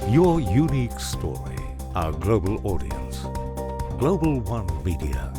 Your unique story, our global audience. Global One Media.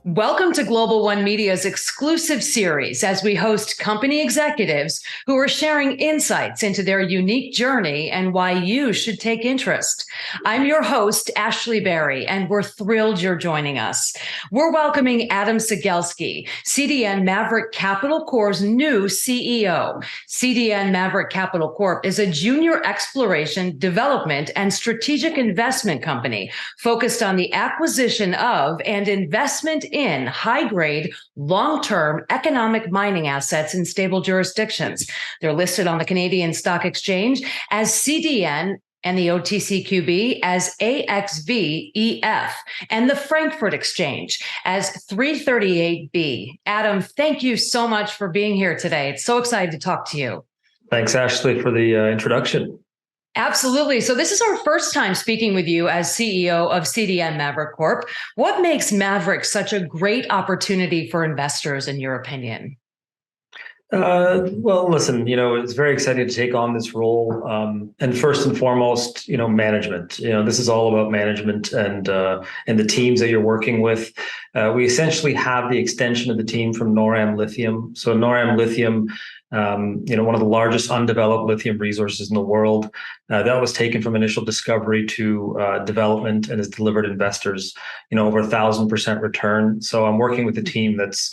Welcome to Global One Media's exclusive series as we host company executives who are sharing insights into their unique journey and why you should take interest. I'm your host, Ashley Berry, and we're thrilled you're joining us. We're welcoming Adam Cegielski, CDN Maverick Capital Corp's new CEO. CDN Maverick Capital Corp is a junior exploration, development, and strategic investment company focused on the acquisition of and investment in high-grade, long-term economic mining assets in stable jurisdictions. They're listed on the Canadian Stock Exchange as CDN and the OTCQB as AXVEF and the Frankfurt Exchange as 338B. Adam, thank you so much for being here today. It's so excited to talk to you. Thanks, Ashley, for the introduction. Absolutely. So this is our first time speaking with you as CEO of CDN Maverick Corp. What makes Maverick such a great opportunity for investors, in your opinion? Well, listen, it's very exciting to take on this role. And first and foremost, management. This is all about management and the teams that you're working with. We essentially have the extension of the team from NorAm Lithium. So NorAm Lithium, one of the largest undeveloped lithium resources in the world. That was taken from initial discovery to development and has delivered investors, over 1,000% return. So I'm working with a team that's,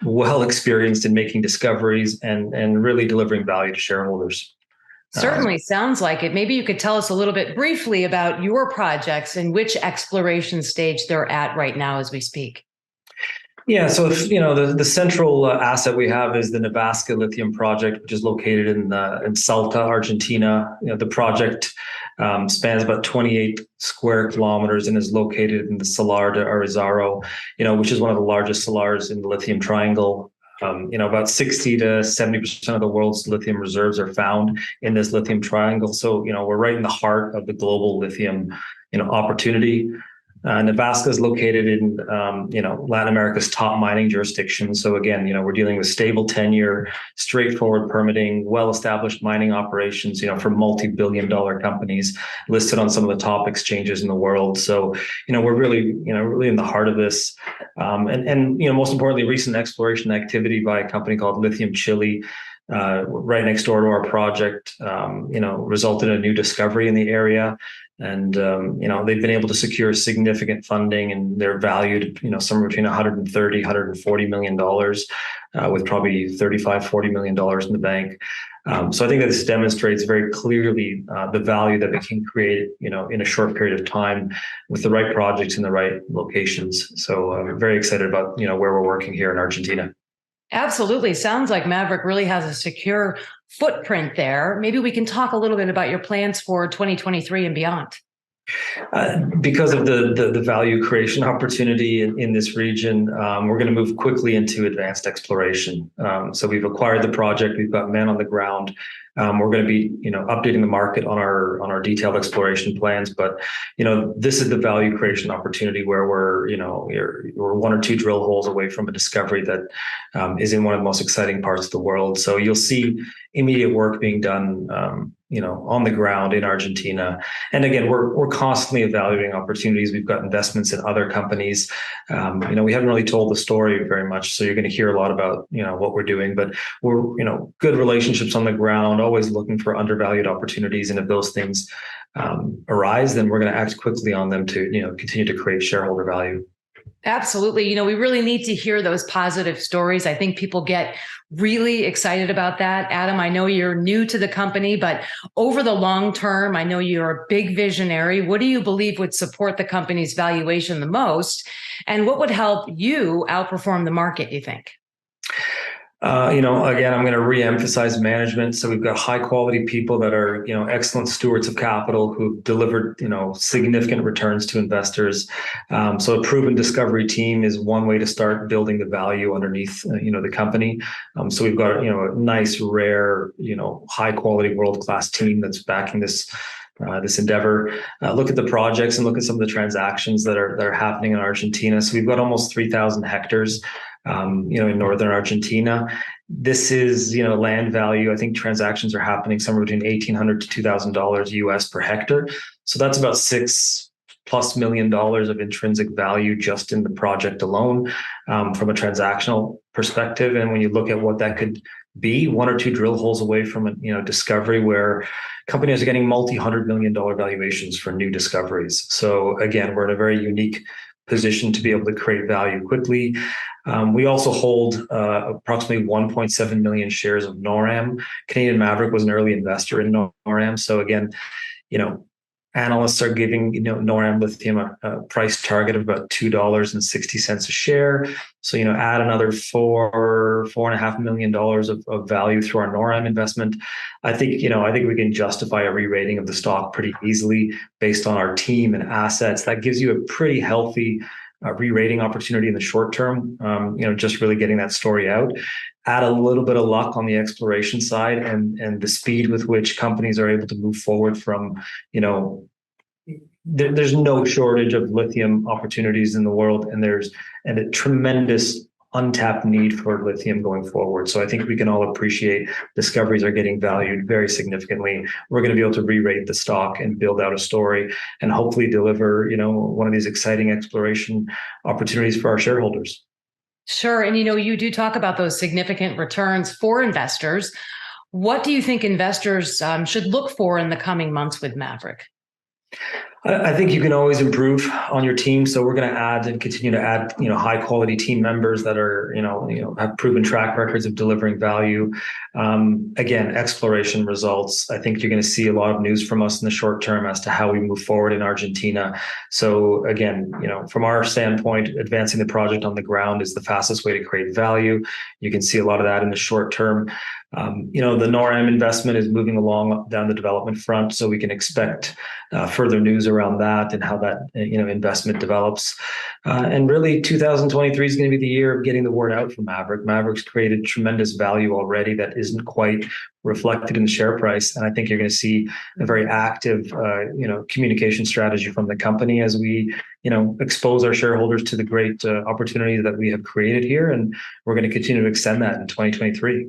well experienced in making discoveries and really delivering value to shareholders. Certainly sounds like it. Maybe you could tell us a little bit briefly about your projects and which exploration stage they're at right now as we speak. Yeah, so the central asset we have is the Nevasca Lithium Project, which is located in Salta, Argentina. The project spans about 28 square kilometers and is located in the Salar de Arizaro, which is one of the largest salars in the lithium triangle. About 60 to 70% of the world's lithium reserves are found in this lithium triangle. So, we're right in the heart of the global lithium, opportunity. Nevasca is located in, Latin America's top mining jurisdiction. So again, we're dealing with stable tenure, straightforward permitting, well-established mining operations, for multi-billion-dollar companies listed on some of the top exchanges in the world. So, we're really in the heart of this. And most importantly, recent exploration activity by a company called Lithium Chile, right next door to our project, resulted in a new discovery in the area. And, they've been able to secure significant funding, and they're valued, somewhere between $130, $140 million, with probably $35, $40 million in the bank. So I think that this demonstrates very clearly the value that we can create, in a short period of time with the right projects in the right locations. So I'm very excited about, where we're working here in Argentina. Absolutely. Sounds like Maverick really has a secure footprint there. Maybe we can talk a little bit about your plans for 2023 and beyond. Because of the value creation opportunity in this region, we're going to move quickly into advanced exploration. So we've acquired the project. We've got men on the ground. We're going to be, updating the market on our detailed exploration plans. But, this is the value creation opportunity where we're one or two drill holes away from a discovery that is in one of the most exciting parts of the world. So you'll see immediate work being done, on the ground in Argentina. And again, we're constantly evaluating opportunities. We've got investments in other companies. We haven't really told the story very much, so you're going to hear a lot about, what we're doing. But we're, good relationships on the ground, always looking for undervalued opportunities. And if those things arise, then we're going to act quickly on them to, continue to create shareholder value. Absolutely. We really need to hear those positive stories. I think people get really excited about that. Adam, I know you're new to the company, but over the long term, I know you're a big visionary. What do you believe would support the company's valuation the most? And what would help you outperform the market, you think? Again, I'm going to reemphasize management. So we've got high quality people that are, excellent stewards of capital who've delivered, significant returns to investors. So a proven discovery team is one way to start building the value underneath, the company. So we've got, a nice, rare, high quality world-class team that's backing this endeavor. Look at the projects and look at some of the transactions that are happening in Argentina. So we've got almost 3,000 hectares, in northern Argentina. This is, land value. I think transactions are happening somewhere between $1,800 to $2,000 US per hectare. So that's about $6+ million of intrinsic value just in the project alone, from a transactional perspective. And when you look at what that could be, 1 or 2 drill holes away from a discovery where companies are getting multi-$100 million valuations for new discoveries. So again, we're in a very unique position to be able to create value quickly. We also hold approximately 1.7 million shares of NORAM. CDN Maverick was an early investor in NORAM. So again, analysts are giving NORAM Lithium a price target of about $2.60 a share. So add another $4.5 million of value through our NORAM investment. I think we can justify a re-rating of the stock pretty easily based on our team and assets. That gives you a pretty healthy re-rating opportunity in the short term. Just really getting that story out. Add a little bit of luck on the exploration side and the speed with which companies are able to move forward from, there's no shortage of lithium opportunities in the world, and there's a tremendous untapped need for lithium going forward. So I think we can all appreciate discoveries are getting valued very significantly. We're going to be able to re-rate the stock and build out a story and hopefully deliver, one of these exciting exploration opportunities for our shareholders. Sure. And you do talk about those significant returns for investors. What do you think investors should look for in the coming months with Maverick? I think you can always improve on your team. So we're going to add and continue to add, high quality team members that are, have proven track records of delivering value. Again, exploration results. I think you're going to see a lot of news from us in the short term as to how we move forward in Argentina. So again, from our standpoint, advancing the project on the ground is the fastest way to create value. You can see a lot of that in the short term. The NORAM investment is moving along down the development front, so we can expect further news around that and how that investment develops. And really, 2023 is going to be the year of getting the word out for Maverick. Maverick's created tremendous value already that isn't quite reflected in the share price, and I think you're going to see a very active, communication strategy from the company as we, expose our shareholders to the great opportunities that we have created here, and we're going to continue to extend that in 2023.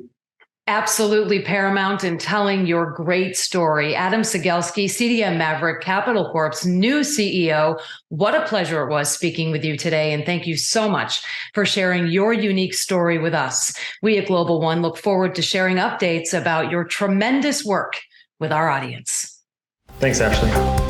Absolutely paramount in telling your great story. Adam Cegielski, CDN Maverick Capital Corp's new CEO. What a pleasure it was speaking with you today. And thank you so much for sharing your unique story with us. We at Global One look forward to sharing updates about your tremendous work with our audience. Thanks, Ashley.